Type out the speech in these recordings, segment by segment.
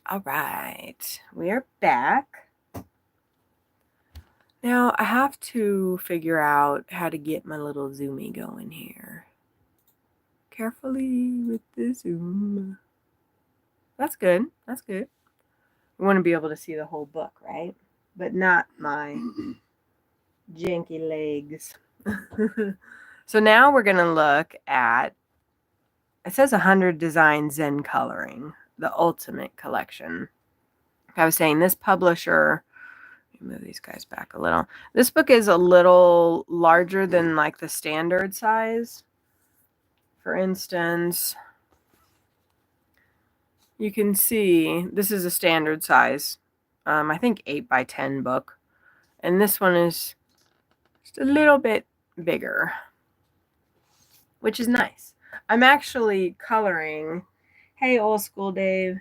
All right, we are back. Now I have to figure out how to get my little zoomy going here. Carefully with the zoom. That's good. That's good. We want to be able to see the whole book, right? But not my janky legs. So now we're going to look at, it says 100 Design Zen Coloring, the Ultimate Collection. I was saying this publisher, let me move these guys back a little. This book is a little larger than like the standard size. For instance, you can see this is a standard size, I think 8 by 10 book. And this one is just a little bit bigger, which is nice. I'm actually coloring. Hey, old school Dave.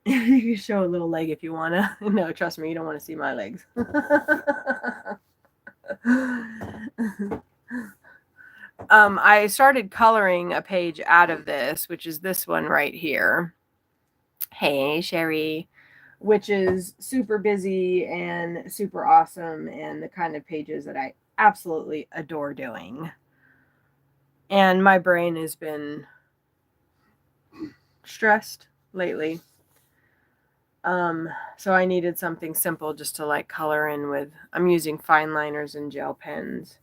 You can show a little leg if you want to. No, trust me, you don't want to see my legs. I started coloring a page out of this, which is this one right here. Hey, Sherry. Which is super busy and super awesome and the kind of pages that I absolutely adore doing. And my brain has been stressed lately. So I needed something simple just to like color in with. I'm using fine liners and gel pens.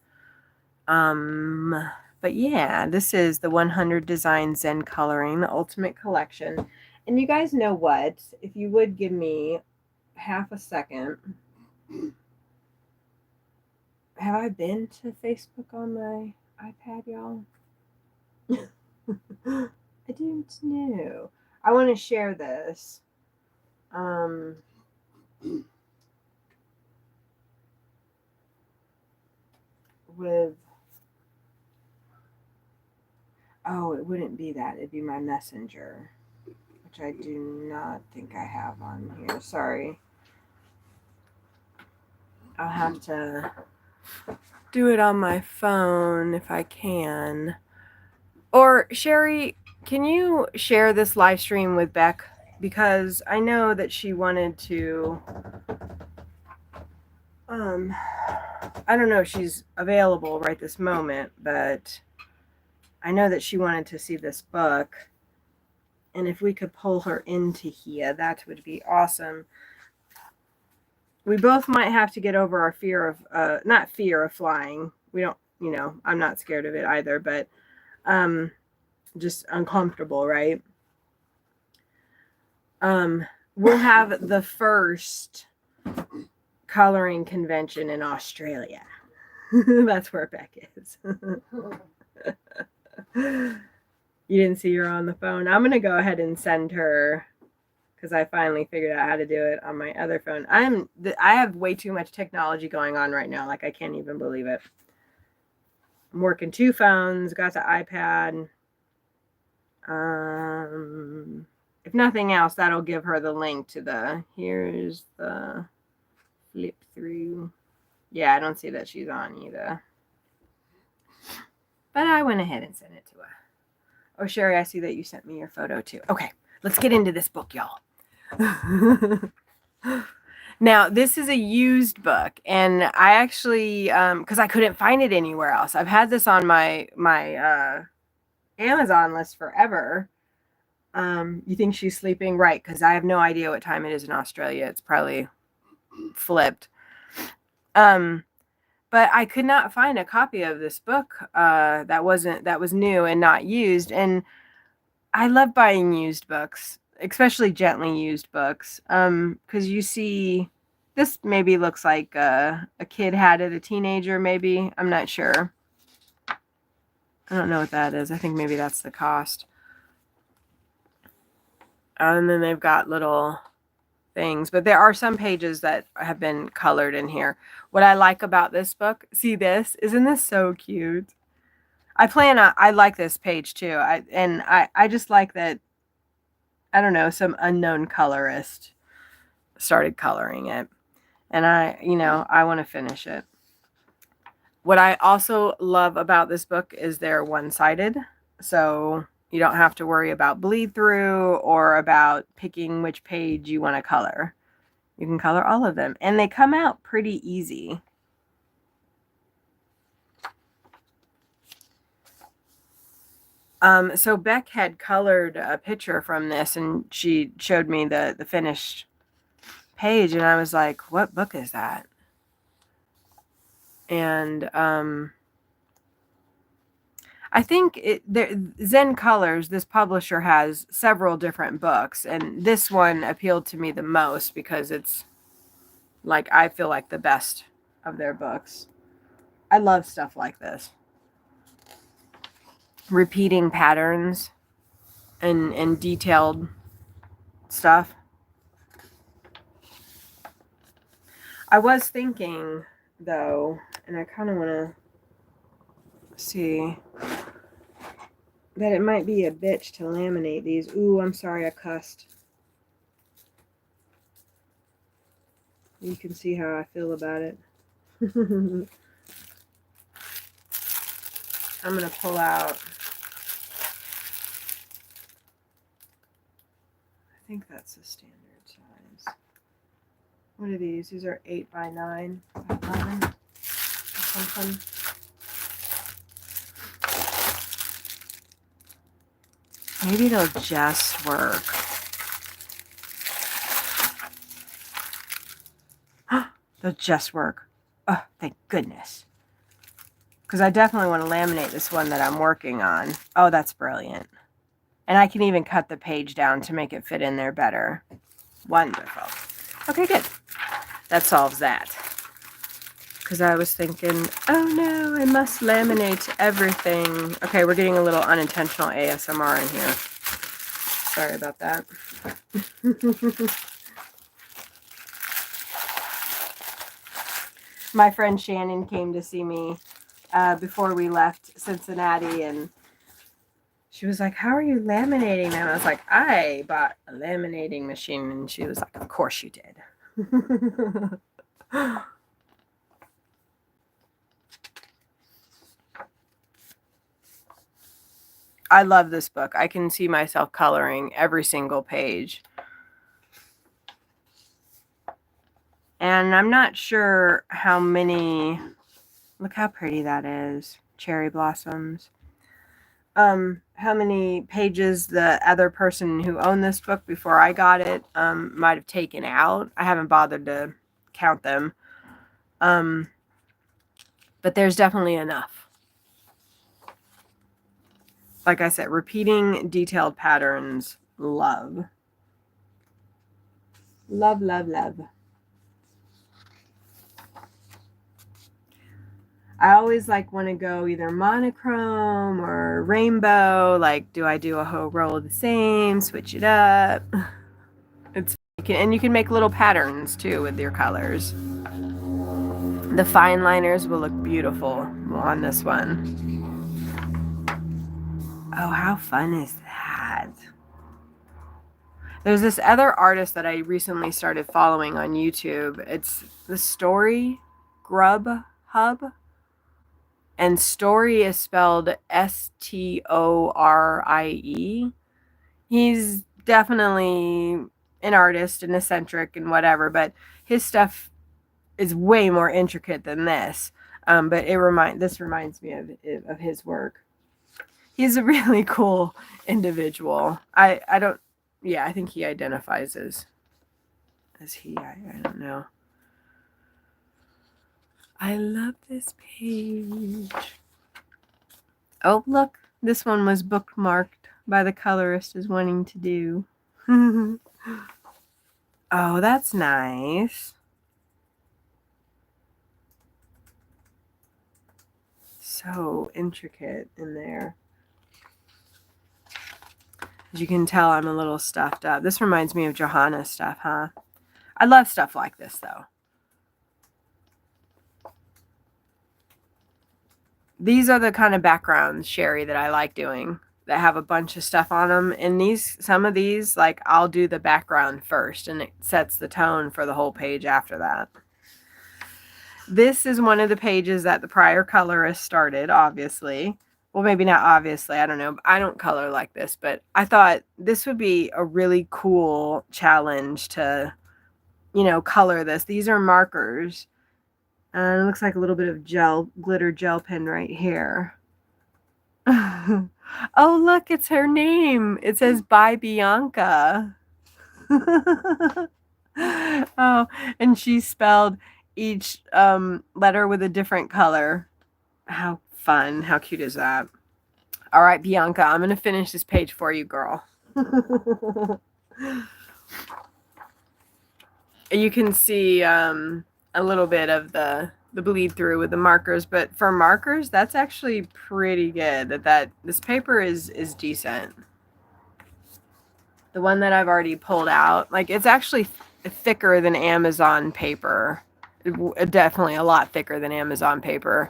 But yeah, this is the 100 Design Zen Coloring, the Ultimate Collection. And you guys know what? If you would give me half a second. Have I been to Facebook on my iPad, y'all? I didn't know. I want to share this. With, oh, it wouldn't be that. It'd be my messenger, which I do not think I have on here. Sorry. I'll have to do it on my phone if I can. Or, Sherry, can you share this live stream with Beck? Because I know that she wanted to, I don't know if she's available right this moment, but I know that she wanted to see this book. And if we could pull her into here, that would be awesome. We both might have to get over our fear of, not fear of flying. We don't, I'm not scared of it either, but just uncomfortable, right? We'll have the first coloring convention in Australia. That's where Beck is. You didn't see her on the phone. I'm going to go ahead and send her, because I finally figured out how to do it on my other phone. I have way too much technology going on right now. Like, I can't even believe it. I'm working 2 phones, got the iPad. If nothing else, that'll give her the link to here's the flip through. Yeah, I don't see that she's on either. But I went ahead and sent it to her. Oh, Sherry, I see that you sent me your photo too. Okay, let's get into this book, y'all. Now, this is a used book, and I actually, because I couldn't find it anywhere else. I've had this on my Amazon list forever. You think she's sleeping? Right, because I have no idea what time it is in Australia. It's probably flipped. But I could not find a copy of this book that was new and not used. And I love buying used books, especially gently used books, because you see, this maybe looks like a kid had it, a teenager maybe. I'm not sure. I don't know what that is. I think maybe that's the cost. And then they've got little things, but there are some pages that have been colored in here. What I like about this book, see this? Isn't this so cute? I like this page too. I just like that, I don't know, some unknown colorist started coloring it. And I want to finish it. What I also love about this book is they're one-sided. So You don't have to worry about bleed through or about picking which page you want to color. You can color all of them, and they come out pretty easy. So Beck had colored a picture from this, and she showed me the finished page, and I was like, what book is that? And I think Zen Colors, this publisher, has several different books, and this one appealed to me the most because it's like, I feel like the best of their books. I love stuff like this. Repeating patterns and detailed stuff. I was thinking, though, and I kind of want to see, that it might be a bitch to laminate these. Ooh, I'm sorry I cussed. You can see how I feel about it. I'm going to pull out, I think that's the standard size. What are these? These are 8 by 9 by 11 or something. Maybe it'll just work. They'll just work. Oh, thank goodness. Because I definitely want to laminate this one that I'm working on. Oh, that's brilliant. And I can even cut the page down to make it fit in there better. Wonderful. Okay, good. That solves that. Because I was thinking, oh no, I must laminate everything. Okay, we're getting a little unintentional ASMR in here. Sorry about that. My friend Shannon came to see me before we left Cincinnati, and she was like, how are you laminating them? I was like, I bought a laminating machine. And she was like, of course you did. I love this book. I can see myself coloring every single page. And I'm not sure how many, look how pretty that is. Cherry blossoms. How many pages the other person who owned this book before I got it might have taken out. I haven't bothered to count them. But there's definitely enough. Like I said, repeating detailed patterns, love. Love, love, love. I always want to go either monochrome or rainbow. Like, do I do a whole row of the same, switch it up? And you can make little patterns too with your colors. The fine liners will look beautiful on this one. Oh, how fun is that? There's this other artist that I recently started following on YouTube. It's the Story Grub Hub. And Story is spelled S-T-O-R-I-E. He's definitely an artist and eccentric and whatever, but his stuff is way more intricate than this. But this reminds me of his work. He's a really cool individual. I think he identifies as he. I don't know. I love this page. Oh, look. This one was bookmarked by the colorist as wanting to do. Oh, that's nice. So intricate in there. As you can tell, I'm a little stuffed up. This reminds me of Johanna's stuff, huh? I love stuff like this, though. These are the kind of backgrounds, Sherry, that I like doing, that have a bunch of stuff on them. And some of these, I'll do the background first, and it sets the tone for the whole page after that. This is one of the pages that the prior colorist started, obviously. well, maybe not obviously, I don't know. I don't color like this, but I thought this would be a really cool challenge to, color this. These are markers. And it looks like a little bit of glitter gel pen right here. Oh, look, it's her name. It says by Bianca. Oh, and she spelled each letter with a different color. How fun. How cute is that? All right, Bianca, I'm going to finish this page for you, girl. You can see a little bit of the bleed through with the markers, but for markers, that's actually pretty good. This paper is decent. The one that I've already pulled out, like, it's actually thicker than Amazon paper. Definitely a lot thicker than Amazon paper.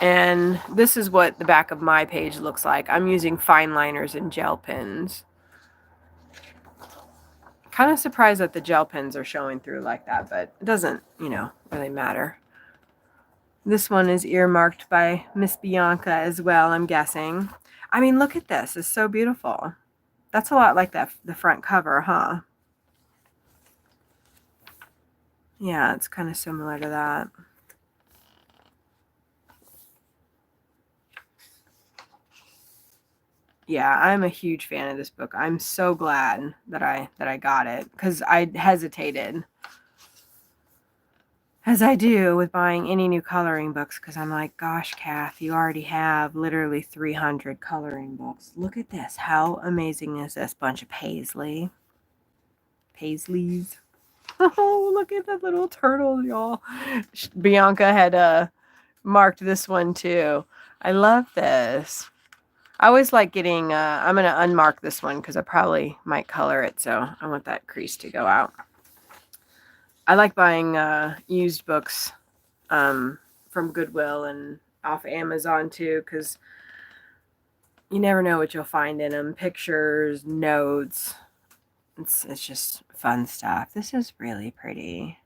And this is what the back of my page looks like. I'm using fine liners and gel pens. Kind of surprised that the gel pens are showing through like that, but it doesn't, really matter. This one is earmarked by Miss Bianca as well, I'm guessing. I mean, look at this. It's so beautiful. That's a lot like the front cover, huh? Yeah, it's kind of similar to that. Yeah, I'm a huge fan of this book. I'm so glad that I got it, because I hesitated, as I do with buying any new coloring books, because I'm like, gosh, Kath, you already have literally 300 coloring books. Look at this. How amazing is this? Bunch of Paisleys. Oh, look at that little turtle, y'all. Bianca had marked this one too. I love this. I always like getting, I'm going to unmark this one because I probably might color it, so I want that crease to go out. I like buying used books from Goodwill and off Amazon too, because you never know what you'll find in them. Pictures, notes. It's just fun stuff. This is really pretty.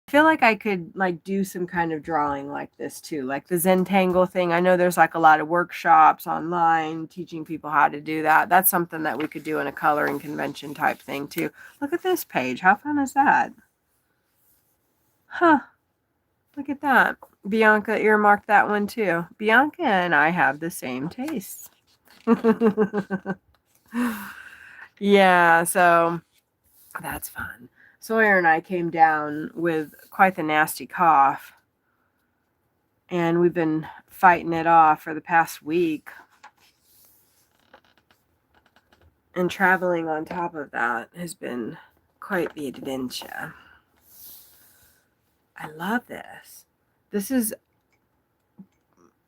I feel like I could do some kind of drawing like this too, like the Zentangle thing. I know there's a lot of workshops online teaching people how to do that. That's something that we could do in a coloring convention type thing too. Look at this page. How fun is that? Huh. Look at that. Bianca earmarked that one too. Bianca and I have the same tastes. Yeah, so that's fun. Sawyer and I came down with quite the nasty cough, and we've been fighting it off for the past week. And traveling on top of that has been quite the adventure. I love this. This is,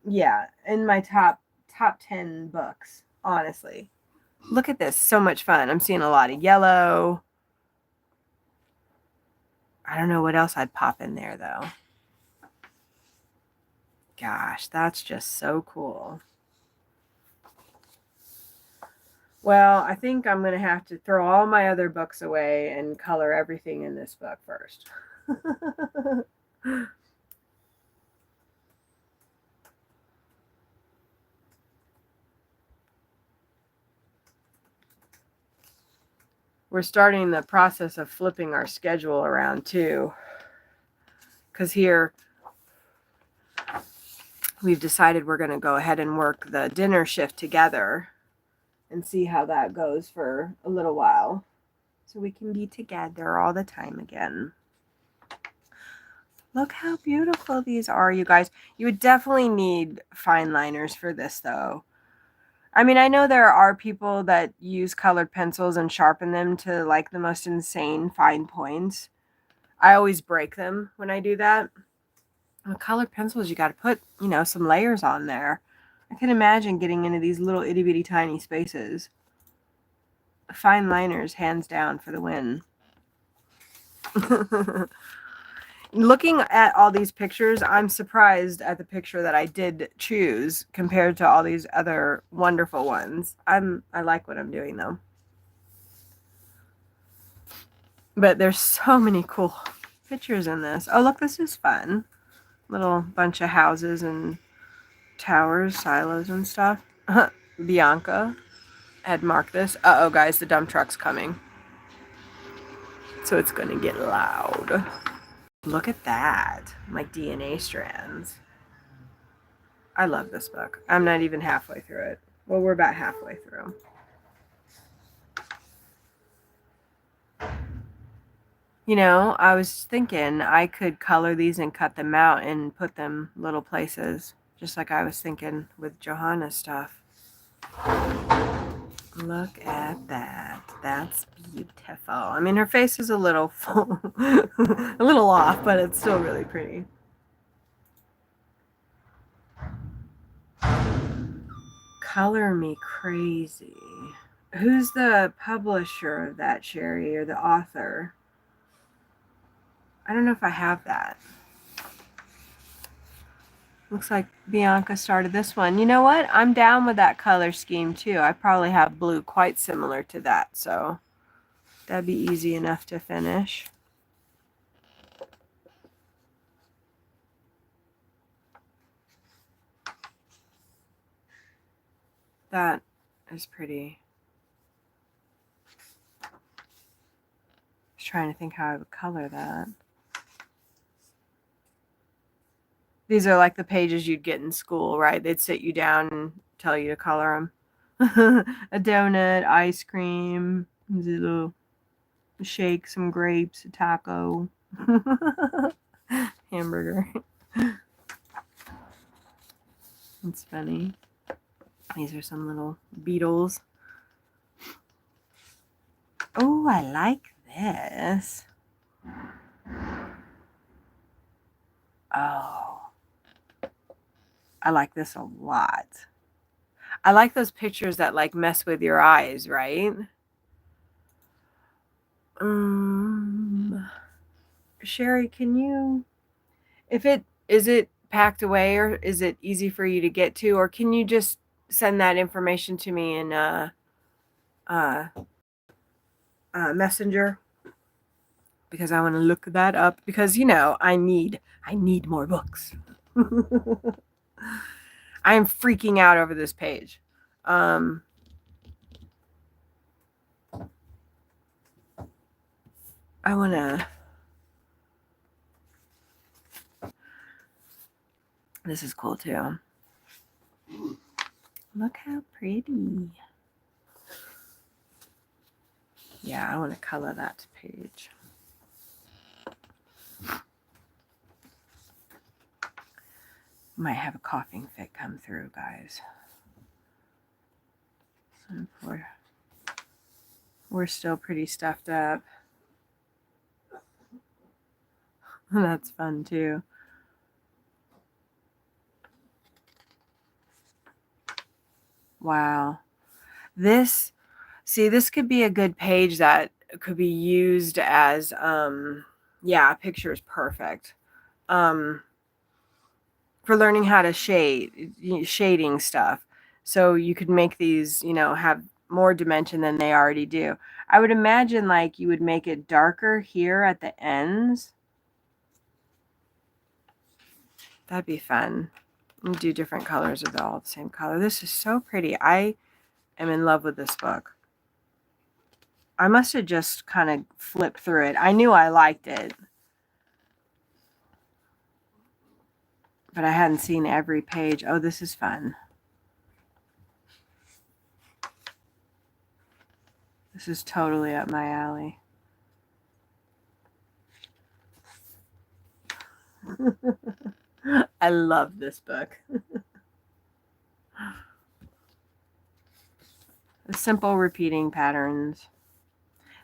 yeah, in my top 10 books, honestly. Look at this. So much fun. I'm seeing a lot of yellow. I don't know what else I'd pop in there, though. Gosh, that's just so cool. Well, I think I'm going to have to throw all my other books away and color everything in this book first. We're starting the process of flipping our schedule around too, because here we've decided we're going to go ahead and work the dinner shift together and see how that goes for a little while, so we can be together all the time again. Look how beautiful these are, you guys. You would definitely need fine liners for this, though. I mean, I know there are people that use colored pencils and sharpen them to the most insane fine points. I always break them when I do that. With colored pencils, you got to put, some layers on there. I can imagine getting into these little itty bitty tiny spaces. Fine liners, hands down, for the win. Looking at all these pictures, I'm surprised at the picture that I did choose compared to all these other wonderful ones. I like what I'm doing, though. But there's so many cool pictures in this. Oh, look, this is fun. Little bunch of houses and towers, silos and stuff. Bianca had marked this. Uh-oh, guys, the dump truck's coming. So it's gonna get loud. Look at that. Like DNA strands. I love this book. I'm not even halfway through it. Well, we're about halfway through. You know, I was thinking I could color these and cut them out and put them little places, just like I was thinking with Johanna's stuff. Look at that. That's beautiful. I mean, her face is a little full, a little off, but it's still really pretty. Color me crazy. Who's the publisher of that, Sherry, or the author? I don't know if I have that. Looks like Bianca started this one. You know what? I'm down with that color scheme too. I probably have blue quite similar to that, so that'd be easy enough to finish. That is pretty. I was trying to think how I would color that. These are like the pages you'd get in school, right? They'd sit you down and tell you to color them. A donut, ice cream, a little shake, some grapes, a taco, hamburger. It's funny. These are some little beetles. Oh, I like this. Oh, I like this a lot. I like those pictures that like mess with your eyes, right? Sherry, can you, is it packed away or is it easy for you to get to, or can you just send that information to me in Messenger? Because I want to look that up because, you know, I need more books. I am freaking out over this page. I want to. This is cool too. Look how pretty. Yeah, I want to color that page. Might have a coughing fit come through, guys. So we're still pretty stuffed up. That's fun too. Wow. This could be a good page that could be used as, yeah, picture is perfect. For learning how to shading stuff. So you could make these, you know, have more dimension than they already do. I would imagine like you would make it darker here at the ends. That'd be fun. And do different colors of all the same color. This is so pretty. I am in love with this book. I must have just kind of flipped through it. I knew I liked it, but I hadn't seen every page. Oh, this is fun. This is totally up my alley. I love this book. The simple repeating patterns.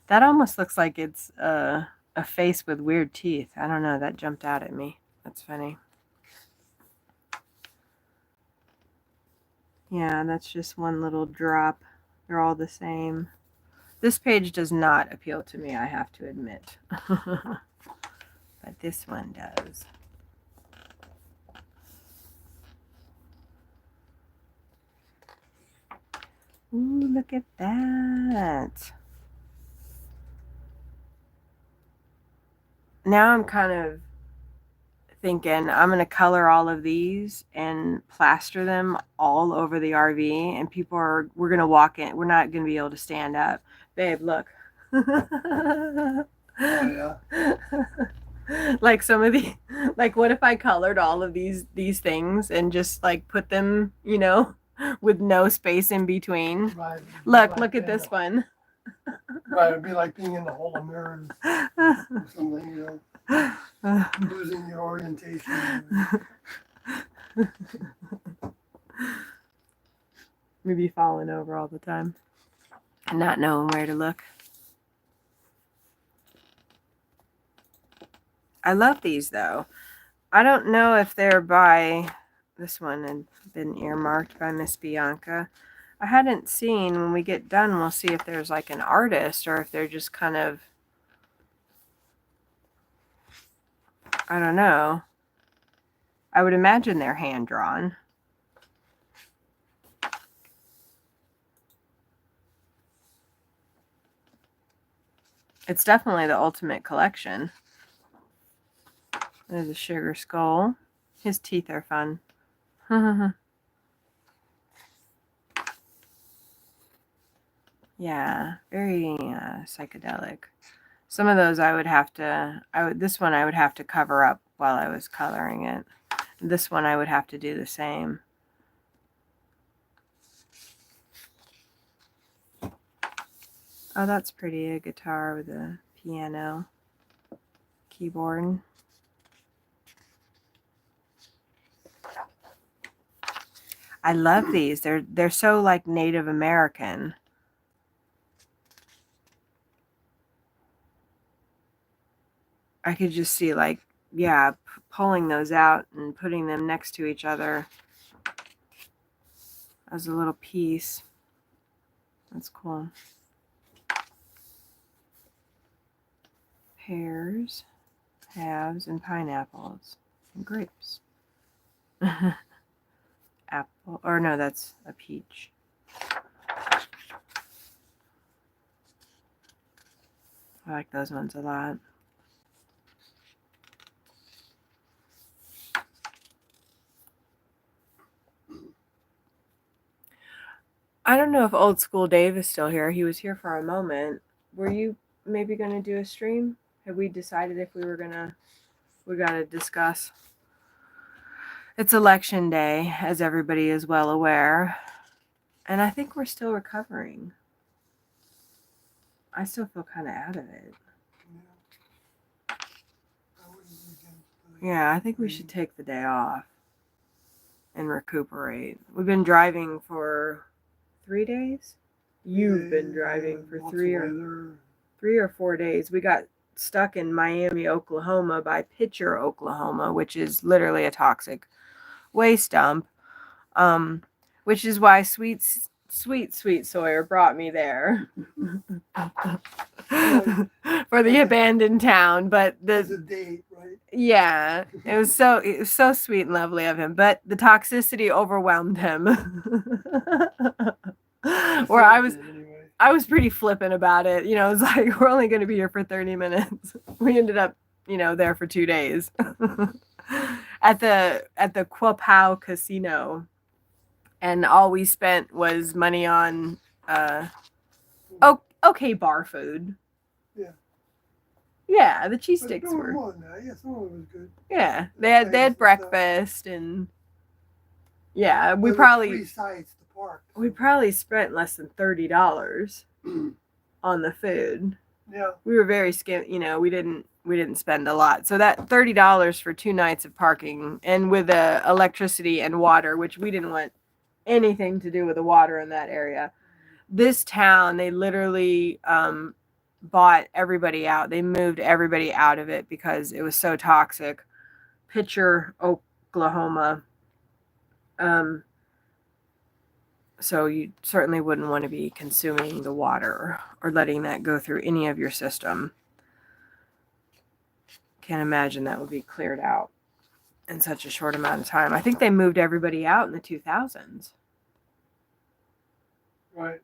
That almost looks like it's a face with weird teeth. I don't know. That jumped out at me. That's funny. Yeah, that's just one little drop. They're all the same. This page does not appeal to me, I have to admit. But this one does. Ooh, look at that. Now I'm kind of thinking I'm going to color all of these and plaster them all over the RV, and we're going to walk in. We're not going to be able to stand up. Babe, look. Oh, yeah. Like some of the, like what if I colored all of these things and just like put them, with no space in between. Right. Look at this one. Right, it'd be like being in the hole of mirrors or something, losing your orientation. Maybe falling over all the time and not knowing where to look. I love these though. I don't know if they're by this one and been earmarked by Miss Bianca. I hadn't seen. When we get done, we'll see if there's like an artist or if they're just kind of, I don't know. I would imagine they're hand drawn. It's definitely the ultimate collection. There's a sugar skull. His teeth are fun. Yeah, very psychedelic. Some of those this one I would have to cover up while I was coloring it. This one I would have to do the same. Oh, that's pretty. A guitar with a piano keyboard. I love these. They're so like Native American. I could just see like, yeah, pulling those out and putting them next to each other as a little piece. That's cool. Pears, halves, and pineapples, and grapes. Apple, or no, that's a peach. I like those ones a lot. I don't know if Old School Dave is still here. He was here for a moment. Were you maybe going to do a stream? Have we decided if we got to discuss? It's election day, as everybody is well aware. And I think we're still recovering. I still feel kind of out of it. Yeah, I think we should take the day off and recuperate. We've been driving for 3 days. You've been driving for 3 or 4 days. We got stuck in Miami, Oklahoma by Pitcher, Oklahoma, which is literally a toxic waste dump. Which is why sweet Sawyer brought me there for the abandoned town. But the date, right? Yeah, it was so sweet and lovely of him, but the toxicity overwhelmed him. Where I was pretty flippant about it. It was like, we're only going to be here for 30 minutes. We ended up, there for 2 days at the Quapow Casino. And all we spent was money on okay bar food. Yeah. Yeah, the cheese sticks were. Yeah, some of it was good. Yeah, they had breakfast and yeah, we probably 3 sites to park. We probably spent less than $30 on the food. Yeah. We were very we didn't spend a lot. So that $30 for 2 nights of parking and with electricity and water, which we didn't want anything to do with the water in that area. This town, they literally bought everybody out. They moved everybody out of it because it was so toxic. Pitcher, Oklahoma. So you certainly wouldn't want to be consuming the water or letting that go through any of your system. Can't imagine that would be cleared out in such a short amount of time. I think they moved everybody out in the 2000s. Right.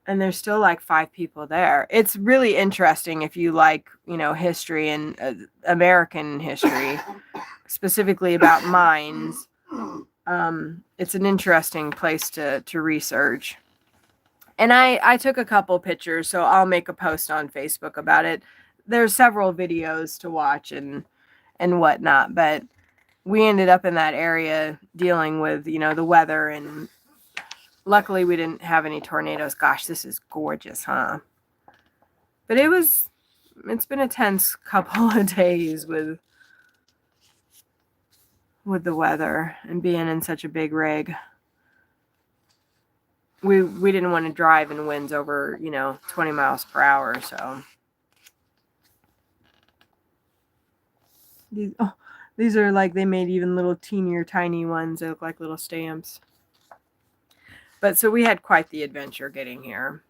And there's still like 5 people there. It's really interesting if you like, history and American history, specifically about mines. It's an interesting place to research. And I took a couple pictures, so I'll make a post on Facebook about it. There's several videos to watch and whatnot, but we ended up in that area dealing with, the weather, and luckily we didn't have any tornadoes. Gosh, this is gorgeous, huh? But it's been a tense couple of days with the weather and being in such a big rig. We didn't want to drive in winds over, 20 miles per hour, so. These are like, they made even little teenier tiny ones. They look like little stamps. But so we had quite the adventure getting here.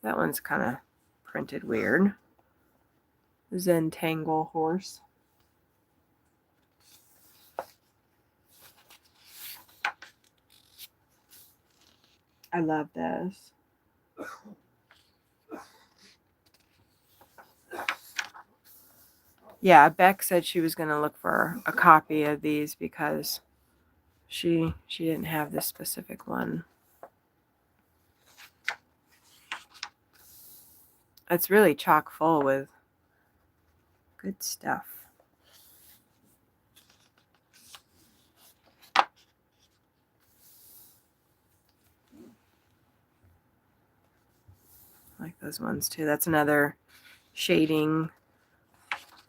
That one's kind of printed weird. Zen Tangle horse. I love this. Yeah, Beck said she was going to look for a copy of these because she didn't have this specific one. It's really chock full with good stuff. I like those ones too. That's another shading.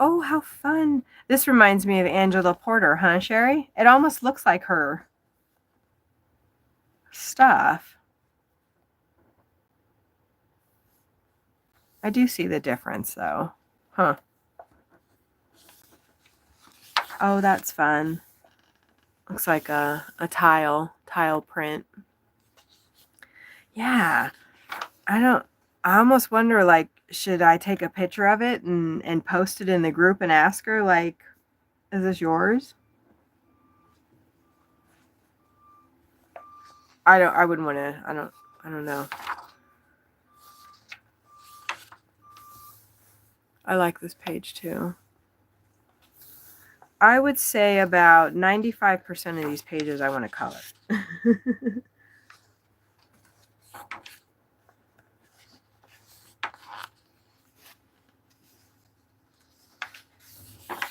Oh, how fun. This reminds me of Angela Porter, huh, Sherry? It almost looks like her stuff. I do see the difference, though. Huh. Oh, that's fun. Looks like a tile print. Yeah. I almost wonder, like, should I take a picture of it and post it in the group and ask her, like, is this yours? I wouldn't want to, I don't know. I like this page too. I would say about 95% of these pages I want to color.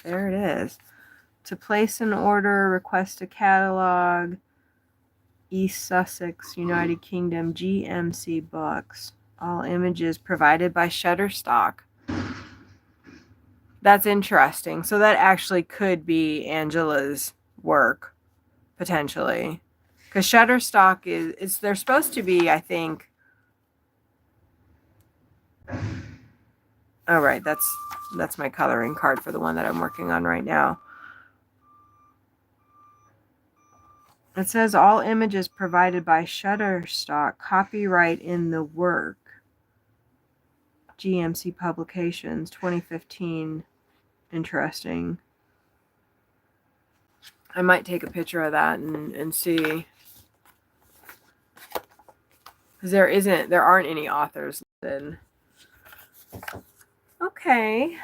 There it is. To place an order, request a catalog, East Sussex, United Kingdom, GMC Books. All images provided by Shutterstock. That's interesting. So that actually could be Angela's work, potentially. Because Shutterstock is they're supposed to be, I think. Oh, right. That's my coloring card for the one that I'm working on right now. It says all images provided by Shutterstock, copyright in the work. GMC Publications, 2015. Interesting. I might take a picture of that and see. Because there aren't any authors listed. Okay.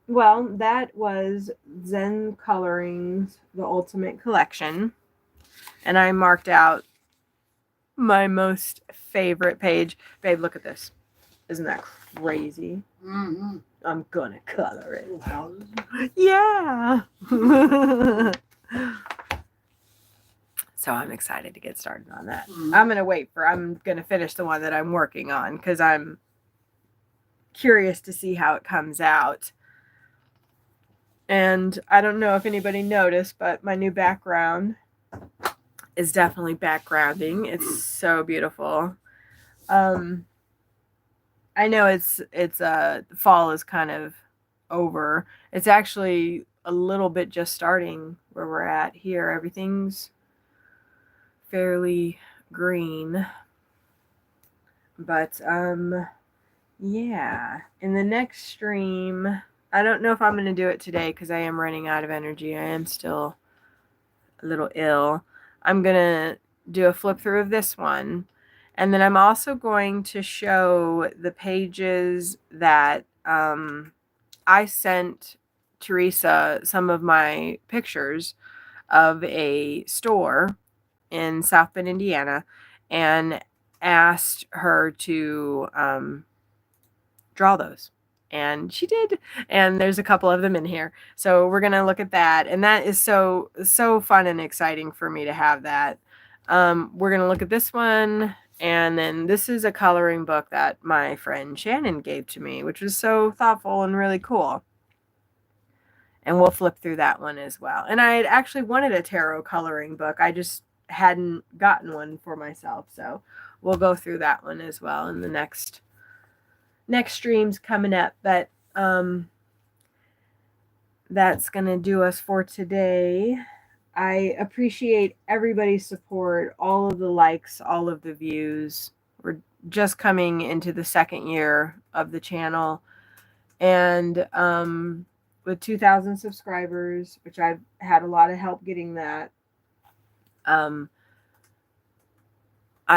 Well, that was Zen Coloring's The Ultimate Collection. And I marked out my most favorite page. Babe, look at this. Isn't that crazy? Mm-hmm. I'm gonna color it. Little houses. Yeah. So I'm excited to get started on that. Mm-hmm. I'm gonna finish the one that I'm working on because I'm curious to see how it comes out. And I don't know if anybody noticed, but my new background is definitely backgrounding. It's so beautiful. I know it's fall is kind of over. It's actually a little bit just starting where we're at here. Everything's fairly green. But yeah, in the next stream, I don't know if I'm going to do it today because I am running out of energy. I am still a little ill. I'm going to do a flip through of this one. And then I'm also going to show the pages that I sent Teresa some of my pictures of a store in South Bend, Indiana, and asked her to draw those. And she did. And there's a couple of them in here. So we're going to look at that. And that is so fun and exciting for me to have that. We're going to look at this one. And then this is a coloring book that my friend Shannon gave to me, which was so thoughtful and really cool. And we'll flip through that one as well. And I had actually wanted a tarot coloring book. I just hadn't gotten one for myself. So we'll go through that one as well in the next streams coming up. But that's going to do us for today. I appreciate everybody's support, all of the likes, all of the views. We're just coming into the second year of the channel. And with 2,000 subscribers, which I've had a lot of help getting that, I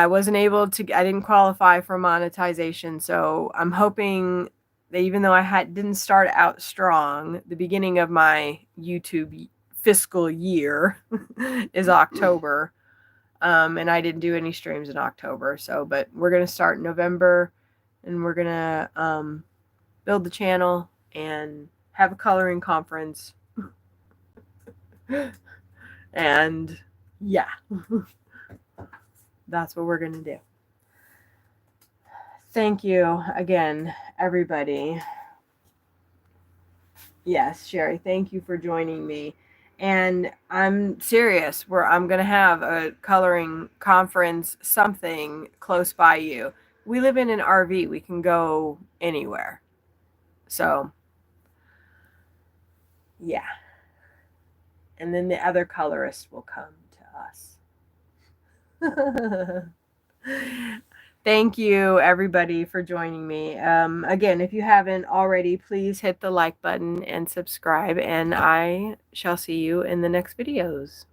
wasn't able to, I didn't qualify for monetization. So I'm hoping that even though I didn't start out strong, the beginning of my YouTube fiscal year is October. And I didn't do any streams in October. So, but we're going to start in November, and we're going to build the channel and have a coloring conference. And yeah. That's what we're going to do. Thank you again, everybody. Yes, Sherry, thank you for joining me. And I'm serious, I'm going to have a coloring conference, something close by you. We live in an RV. We can go anywhere. So, yeah. And then the other colorist will come to us. Thank you, everybody, for joining me. Again, if you haven't already, please hit the like button and subscribe, and I shall see you in the next videos.